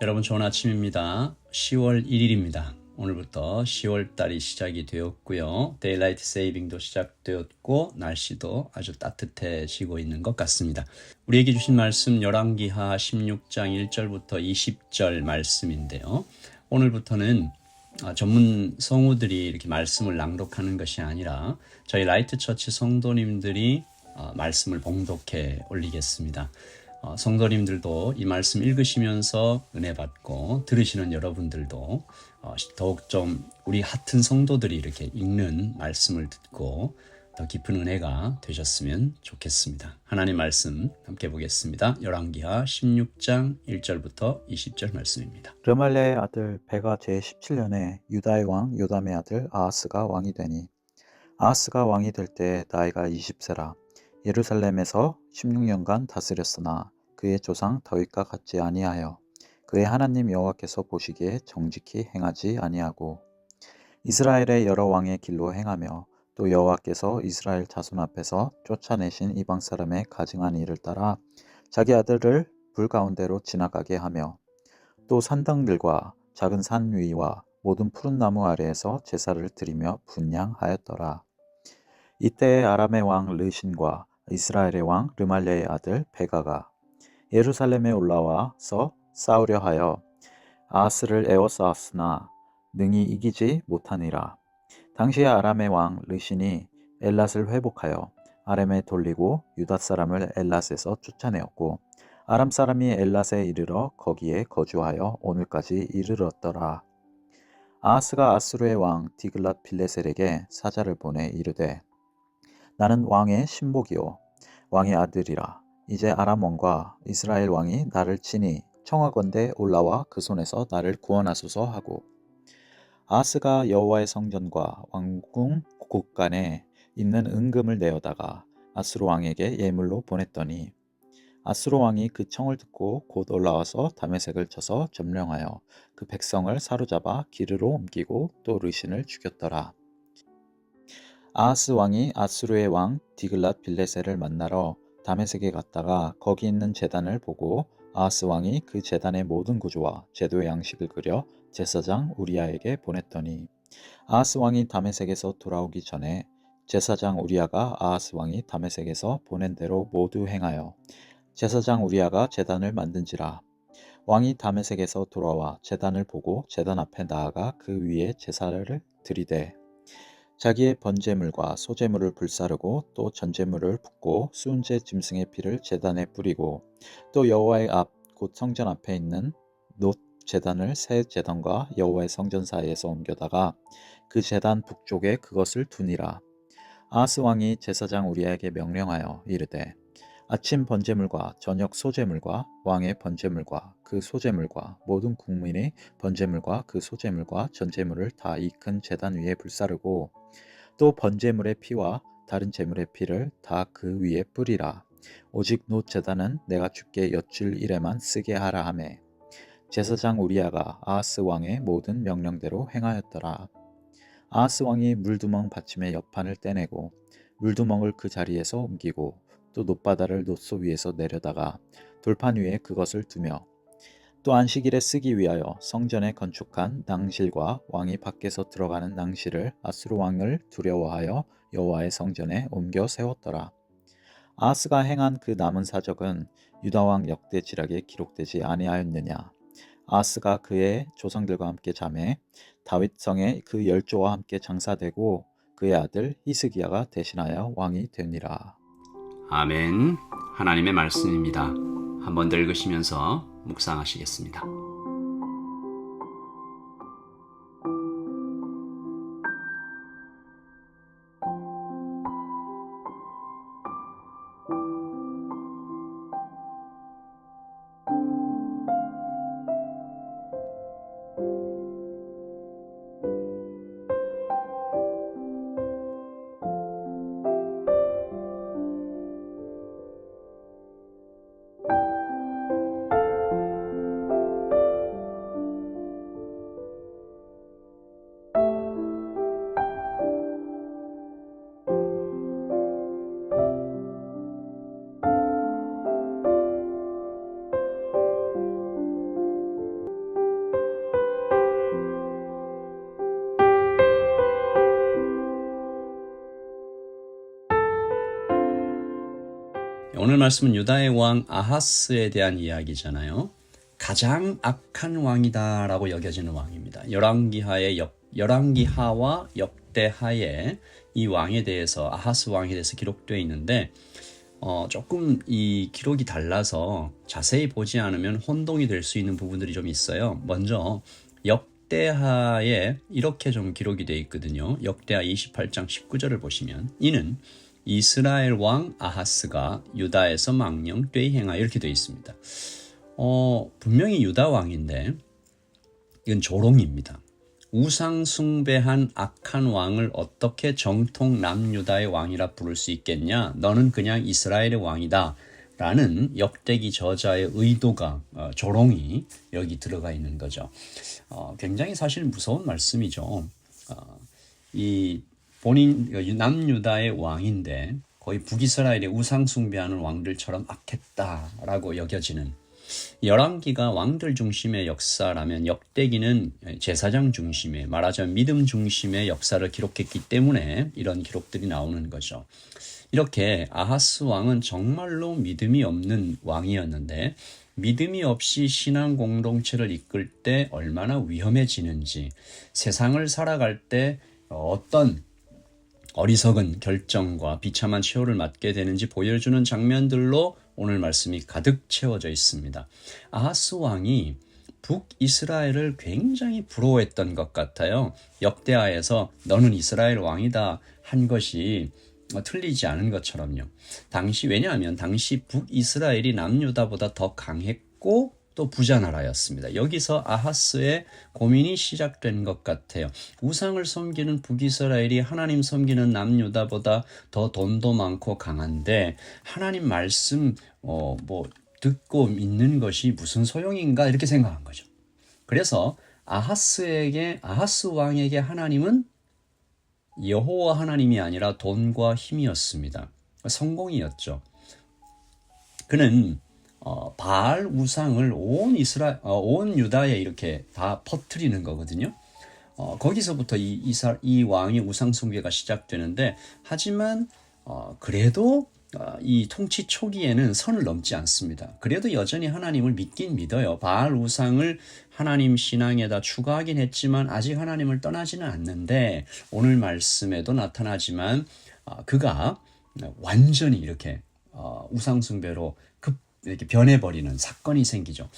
여러분 좋은 아침입니다. 10월 1일입니다. 오늘부터 10월 달이 시작이 되었고요. 데일라이트 세이빙도 시작되었고 날씨도 아주 따뜻해지고 있는 것 같습니다. 우리에게 주신 말씀 열왕기하 16장 1절부터 20절 말씀인데요. 오늘부터는 전문 성우들이 이렇게 말씀을 낭독하는 것이 아니라 저희 라이트 처치 성도님들이 말씀을 봉독해 올리겠습니다. 성도님들도 이 말씀 읽으시면서 은혜 받고 들으시는 여러분들도 더욱 좀 우리 같은 성도들이 이렇게 읽는 말씀을 듣고 더 깊은 은혜가 되셨으면 좋겠습니다. 하나님 말씀 함께 보겠습니다. 열왕기하 16장 1절부터 20절 말씀입니다. 르말레의 아들 베가 제17년에 유다의 왕 요담의 아들 아하스가 왕이 되니 아하스가 왕이 될 때 나이가 20세라 예루살렘에서 16년간 다스렸으나 그의 조상 다윗과 같지 아니하여 그의 하나님 여호와께서 보시기에 정직히 행하지 아니하고 이스라엘의 여러 왕의 길로 행하며 또 여호와께서 이스라엘 자손 앞에서 쫓아내신 이방 사람의 가증한 일을 따라 자기 아들을 불 가운데로 지나가게 하며 또 산당들과 작은 산 위와 모든 푸른 나무 아래에서 제사를 드리며 분향하였더라. 이때 아람의 왕 르신과 이스라엘의 왕 르말레의 아들 베가가 예루살렘에 올라와서 싸우려 하여 아하스를 에워싸었으나 능히 이기지 못하니라. 당시에 아람의 왕 르신이 엘랏을 회복하여 아람에 돌리고 유다 사람을 엘랏에서 쫓아내었고 아람 사람이 엘랏에 이르러 거기에 거주하여 오늘까지 이르렀더라. 아하스가 아수르의 왕 디글랏 빌레셀에게 사자를 보내 이르되 나는 왕의 신복이요 왕의 아들이라. 이제 아람 왕과 이스라엘 왕이 나를 치니 청하건대 올라와 그 손에서 나를 구원하소서 하고 아하스가 여호와의 성전과 왕궁 곳간에 있는 은금을 내어다가 아수르 왕에게 예물로 보냈더니 아수르 왕이 그 청을 듣고 곧 올라와서 다메섹을 쳐서 점령하여 그 백성을 사로잡아 기르로 옮기고 또 르신을 죽였더라. 아하스 왕이 아수르의 왕 디글랏 빌레셀을 만나러 다메섹에 갔다가 거기 있는 제단을 보고 아하스 왕이 그 제단의 모든 구조와 제도의 양식을 그려 제사장 우리아에게 보냈더니 아하스 왕이 다메섹에서 돌아오기 전에 제사장 우리아가 아하스 왕이 다메섹에서 보낸 대로 모두 행하여 제사장 우리아가 제단을 만든지라. 왕이 다메섹에서 돌아와 제단을 보고 제단 앞에 나아가 그 위에 제사를 드리되 자기의 번제물과 소제물을 불사르고 또 전제물을 붓고 수은제 짐승의 피를 제단에 뿌리고 또 여호와의 앞 곧 성전 앞에 있는 놋 제단을 새 제단과 여호와의 성전 사이에서 옮겨다가 그 제단 북쪽에 그것을 두니라. 아하스 왕이 제사장 우리아에게 명령하여 이르되 아침 번제물과 저녁 소제물과 왕의 번제물과 그 소제물과 모든 국민의 번제물과 그 소제물과 전제물을 다 이 큰 제단 위에 불사르고 또 번제물의 피와 다른 제물의 피를 다 그 위에 뿌리라. 오직 놋 제단은 내가 주께 여쭐 일에만 쓰게 하라 하매 제사장 우리아가 아하스 왕의 모든 명령대로 행하였더라. 아하스 왕이 물두멍 받침의 옆판을 떼내고 물두멍을 그 자리에서 옮기고 또 놋바다를 놋소 위에서 내려다가 돌판 위에 그것을 두며 또 안식일에 쓰기 위하여 성전에 건축한 낭실과 왕이 밖에서 들어가는 낭실을 아수르 왕을 두려워하여 여호와의 성전에 옮겨 세웠더라. 아하스가 행한 그 남은 사적은 유다 왕 역대지략에 기록되지 아니하였느냐. 아하스가 그의 조상들과 함께 잠에 다윗 성에 그 열조와 함께 장사되고 그의 아들 히스기야가 대신하여 왕이 되니라. 아멘. 하나님의 말씀입니다. 한번 더 읽으시면서 묵상하시겠습니다. 오늘 말씀은 유다의 왕 아하스에 대한 이야기잖아요. 가장 악한 왕이다라고 여겨지는 왕입니다. 열왕기하와 역대하에 이 왕에 대해서 아하스 왕에 대해서 기록되어 있는데 조금 이 기록이 달라서 자세히 보지 않으면 혼동이 될 수 있는 부분들이 좀 있어요. 먼저 역대하에 이렇게 좀 기록이 되어 있거든요. 역대하 28장 19절을 보시면 이는 이스라엘 왕 아하스가 유다에서 망령 꾀행하 이렇게 되어 있습니다. 분명히 유다 왕인데 이건 조롱입니다. 우상 숭배한 악한 왕을 어떻게 정통 남유다의 왕이라 부를 수 있겠냐? 너는 그냥 이스라엘의 왕이다 라는 역대기 저자의 의도가 조롱이 여기 들어가 있는 거죠. 굉장히 사실 무서운 말씀이죠. 이 본인 남유다의 왕인데 거의 북이스라엘의 우상 숭배하는 왕들처럼 악했다라고 여겨지는, 열왕기가 왕들 중심의 역사라면 역대기는 제사장 중심의, 말하자면 믿음 중심의 역사를 기록했기 때문에 이런 기록들이 나오는 거죠. 이렇게 아하스 왕은 정말로 믿음이 없는 왕이었는데 믿음이 없이 신앙 공동체를 이끌 때 얼마나 위험해지는지, 세상을 살아갈 때 어떤 어리석은 결정과 비참한 최후를 맞게 되는지 보여주는 장면들로 오늘 말씀이 가득 채워져 있습니다. 아하스 왕이 북이스라엘을 굉장히 부러워했던 것 같아요. 역대하에서 너는 이스라엘 왕이다 한 것이 틀리지 않은 것처럼요. 왜냐하면 당시 북이스라엘이 남유다보다 더 강했고 또 부자 나라였습니다. 여기서 아하스의 고민이 시작된 것 같아요. 우상을 섬기는 북이스라엘이 하나님 섬기는 남유다보다 더 돈도 많고 강한데 하나님 말씀 듣고 믿는 것이 무슨 소용인가 이렇게 생각한 거죠. 그래서 아하스 왕에게 하나님은 여호와 하나님이 아니라 돈과 힘이었습니다. 성공이었죠. 그는 바알 우상을 온 유다에 이렇게 다 퍼뜨리는 거거든요. 거기서부터 이 왕의 우상 숭배가 시작되는데, 하지만 그래도 이 통치 초기에는 선을 넘지 않습니다. 그래도 여전히 하나님을 믿긴 믿어요. 바알 우상을 하나님 신앙에다 추가하긴 했지만 아직 하나님을 떠나지는 않는데, 오늘 말씀에도 나타나지만 그가 완전히 이렇게 우상 숭배로 이렇게 변해버리는 사건이 생기죠.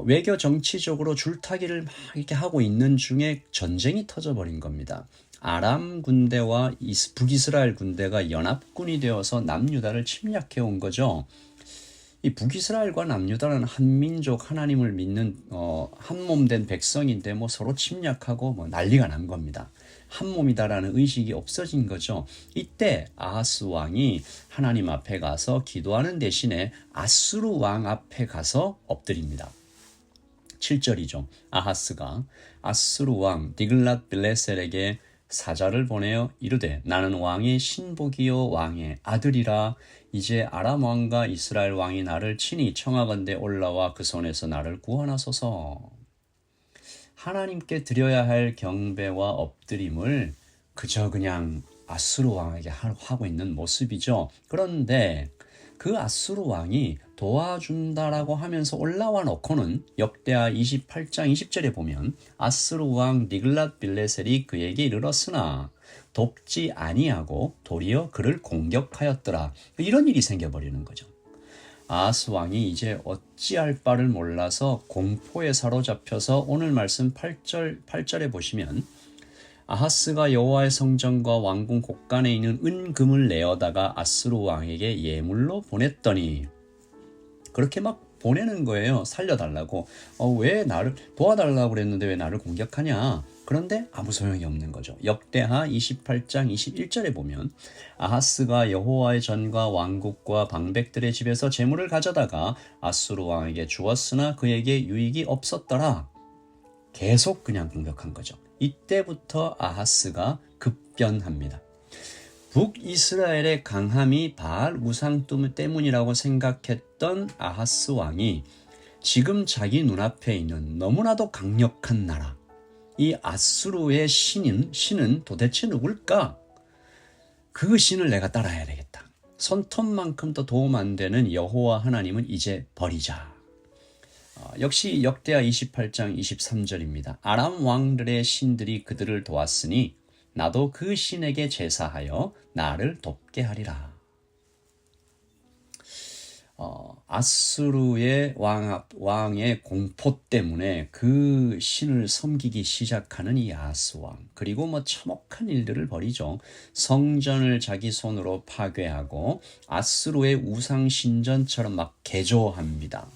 외교 정치적으로 줄타기를 막 이렇게 하고 있는 중에 전쟁이 터져버린 겁니다. 아람 군대와 북이스라엘 군대가 연합군이 되어서 남유다를 침략해 온 거죠. 이 북이스라엘과 남유다는 한민족, 하나님을 믿는 한몸된 백성인데 서로 침략하고 난리가 난 겁니다. 한몸이다라는 의식이 없어진 거죠. 이때 아하스 왕이 하나님 앞에 가서 기도하는 대신에 아수르 왕 앞에 가서 엎드립니다. 7절이죠. 아하스가 아수르 왕 디글랏빌레셀에게 사자를 보내어 이르되 나는 왕의 신복이요 왕의 아들이라. 이제 아람 왕과 이스라엘 왕이 나를 친히 청하건대 올라와 그 손에서 나를 구원하소서. 하나님께 드려야 할 경배와 엎드림을 그냥 아수르 왕에게 하고 있는 모습이죠. 그런데 그 아수르 왕이 도와준다라고 하면서 올라와 놓고는 역대하 28장 20절에 보면 아수르 왕 니글랏빌레셀이 그에게 이르렀으나 돕지 아니하고 도리어 그를 공격하였더라. 이런 일이 생겨버리는 거죠. 아하스 왕이 이제 어찌할 바를 몰라서 공포에 사로잡혀서 오늘 말씀 8절에 보시면 아하스가 여호와의 성전과 왕궁 곳간에 있는 은금을 내어다가 아수르 왕에게 예물로 보냈더니, 그렇게 막 보내는 거예요. 살려달라고. 왜 나를 도와달라고 그랬는데 왜 나를 공격하냐. 그런데 아무 소용이 없는 거죠. 역대하 28장 21절에 보면 아하스가 여호와의 전과 왕국과 방백들의 집에서 재물을 가져다가 아수르 왕에게 주었으나 그에게 유익이 없었더라. 계속 그냥 공격한 거죠. 이때부터 아하스가 급변합니다. 북이스라엘의 강함이 바알 우상 때문이라고 생각했던 아하스 왕이 지금 자기 눈앞에 있는 너무나도 강력한 나라, 이 아수르의 신은 도대체 누굴까? 그 신을 내가 따라야 되겠다. 손톱만큼도 도움 안 되는 여호와 하나님은 이제 버리자. 역시 역대하 28장 23절입니다. 아람 왕들의 신들이 그들을 도왔으니 나도 그 신에게 제사하여 나를 돕게 하리라. 아수르의 왕의 공포 때문에 그 신을 섬기기 시작하는 이 아하스 왕, 그리고 참혹한 일들을 벌이죠. 성전을 자기 손으로 파괴하고 아수르의 우상 신전처럼 막 개조합니다.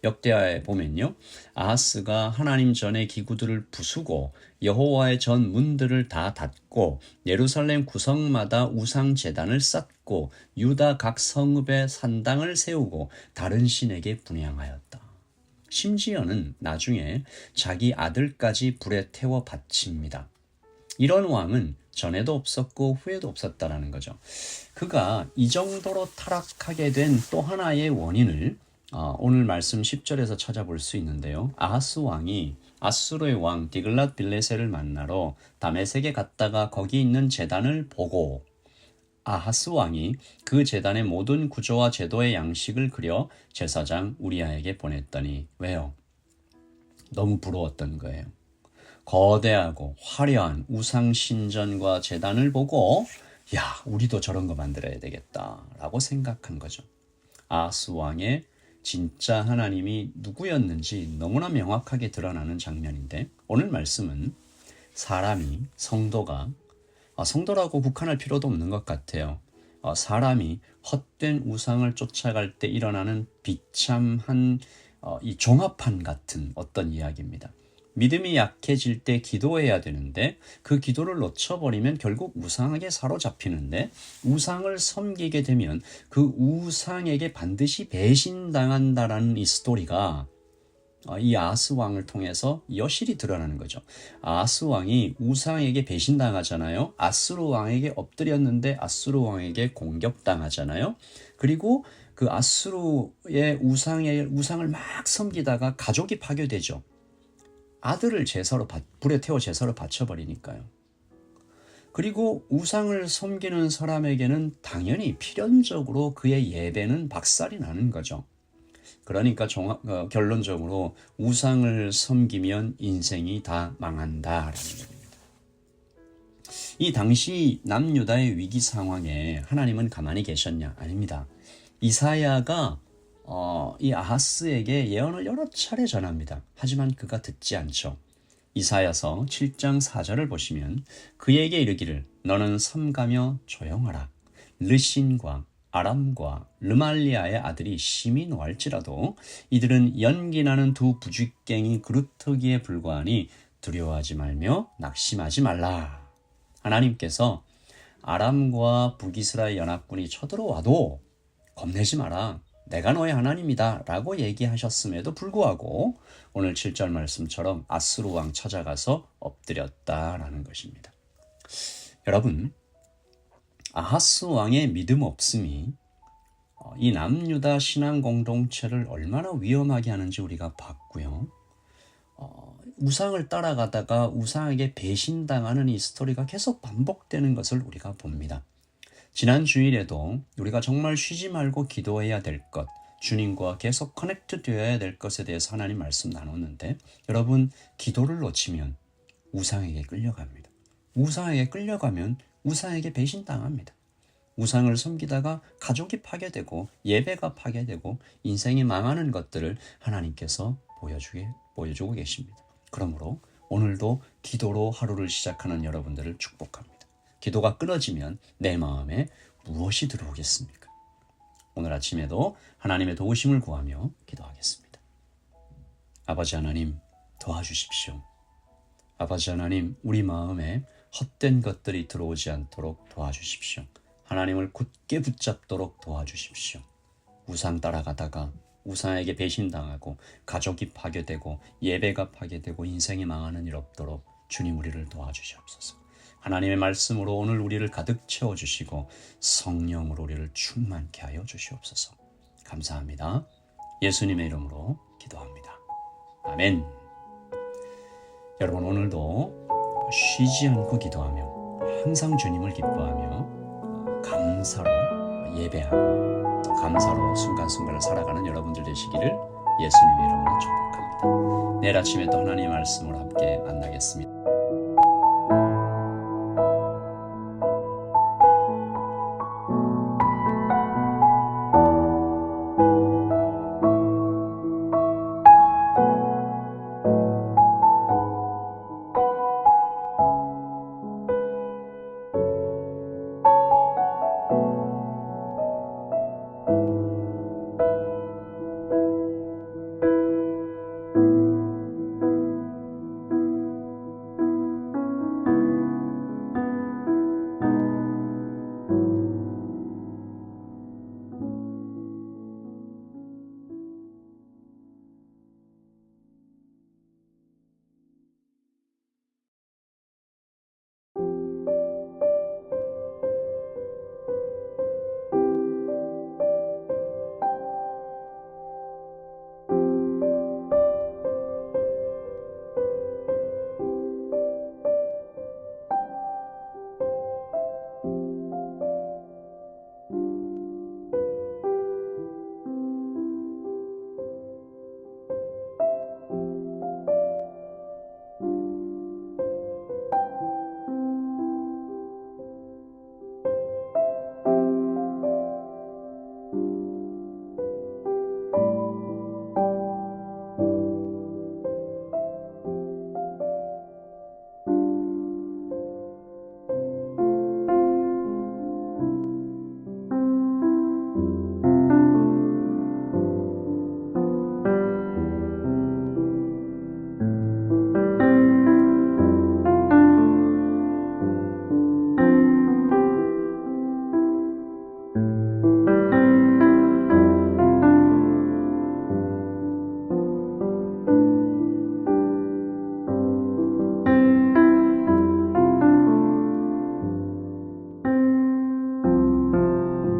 역대하에 보면요, 아하스가 하나님 전의 기구들을 부수고 여호와의 전 문들을 다 닫고 예루살렘 구성마다 우상 제단을 쌓고 유다 각 성읍에 산당을 세우고 다른 신에게 분향하였다. 심지어는 나중에 자기 아들까지 불에 태워 바칩니다. 이런 왕은 전에도 없었고 후에도 없었다라는 거죠. 그가 이 정도로 타락하게 된 또 하나의 원인을 오늘 말씀 10절에서 찾아볼 수 있는데요. 아하스 왕이 아수르의 왕 디글랏 빌레셀을 만나러 다메섹에 갔다가 거기 있는 제단을 보고 아하스 왕이 그 제단의 모든 구조와 제도의 양식을 그려 제사장 우리아에게 보냈더니, 왜요? 너무 부러웠던 거예요. 거대하고 화려한 우상 신전과 제단을 보고 야, 우리도 저런 거 만들어야 되겠다라고 생각한 거죠. 아하스 왕의 진짜 하나님이 누구였는지 너무나 명확하게 드러나는 장면인데, 오늘 말씀은 사람이, 성도라고 국한할 필요도 없는 것 같아요. 사람이 헛된 우상을 쫓아갈 때 일어나는 비참한 이 종합판 같은 어떤 이야기입니다. 믿음이 약해질 때 기도해야 되는데 그 기도를 놓쳐버리면 결국 우상에게 사로잡히는데, 우상을 섬기게 되면 그 우상에게 반드시 배신당한다라는 이 스토리가 이 아하스 왕을 통해서 여실히 드러나는 거죠. 아하스 왕이 우상에게 배신당하잖아요. 아수르 왕에게 엎드렸는데 아수르 왕에게 공격당하잖아요. 그리고 그 아수르의 우상을 막 섬기다가 가족이 파괴되죠. 아들을 불에 태워 제사로 바쳐버리니까요. 그리고 우상을 섬기는 사람에게는 당연히 필연적으로 그의 예배는 박살이 나는 거죠. 그러니까 결론적으로 우상을 섬기면 인생이 다 망한다라는 겁니다. 이 당시 남유다의 위기 상황에 하나님은 가만히 계셨냐? 아닙니다. 이사야가 이 아하스에게 예언을 여러 차례 전합니다. 하지만 그가 듣지 않죠. 이사야서 7장 4절을 보시면 그에게 이르기를 너는 삼가며 조용하라. 르신과 아람과 르말리아의 아들이 심히 노할지라도 이들은 연기나는 두 부쥐깽이 그루터기에 불과하니 두려워하지 말며 낙심하지 말라. 하나님께서 아람과 북이스라엘 연합군이 쳐들어와도 겁내지 마라. 내가 너의 하나님이다 라고 얘기하셨음에도 불구하고 오늘 7절 말씀처럼 아수르 왕 찾아가서 엎드렸다라는 것입니다. 여러분, 아하스 왕의 믿음 없음이 이 남유다 신앙 공동체를 얼마나 위험하게 하는지 우리가 봤고요. 우상을 따라가다가 우상에게 배신당하는 이 스토리가 계속 반복되는 것을 우리가 봅니다. 지난 주일에도 우리가 정말 쉬지 말고 기도해야 될 것, 주님과 계속 커넥트 되어야 될 것에 대해서 하나님 말씀 나눴는데, 여러분, 기도를 놓치면 우상에게 끌려갑니다. 우상에게 끌려가면 우상에게 배신당합니다. 우상을 섬기다가 가족이 파괴되고 예배가 파괴되고 인생이 망하는 것들을 하나님께서 보여주고 계십니다. 그러므로 오늘도 기도로 하루를 시작하는 여러분들을 축복합니다. 기도가 끊어지면 내 마음에 무엇이 들어오겠습니까? 오늘 아침에도 하나님의 도우심을 구하며 기도하겠습니다. 아버지 하나님, 도와주십시오. 아버지 하나님, 우리 마음에 헛된 것들이 들어오지 않도록 도와주십시오. 하나님을 굳게 붙잡도록 도와주십시오. 우상 따라가다가 우상에게 배신당하고 가족이 파괴되고 예배가 파괴되고 인생이 망하는 일 없도록 주님 우리를 도와주시옵소서. 하나님의 말씀으로 오늘 우리를 가득 채워주시고 성령으로 우리를 충만케 하여 주시옵소서. 감사합니다. 예수님의 이름으로 기도합니다. 아멘. 여러분, 오늘도 쉬지 않고 기도하며 항상 주님을 기뻐하며 감사합니다. 감사로 예배하고 또 감사로 순간순간을 살아가는 여러분들 되시기를 예수님의 이름으로 축복합니다. 내일 아침에 또 하나님의 말씀으로 함께 만나겠습니다.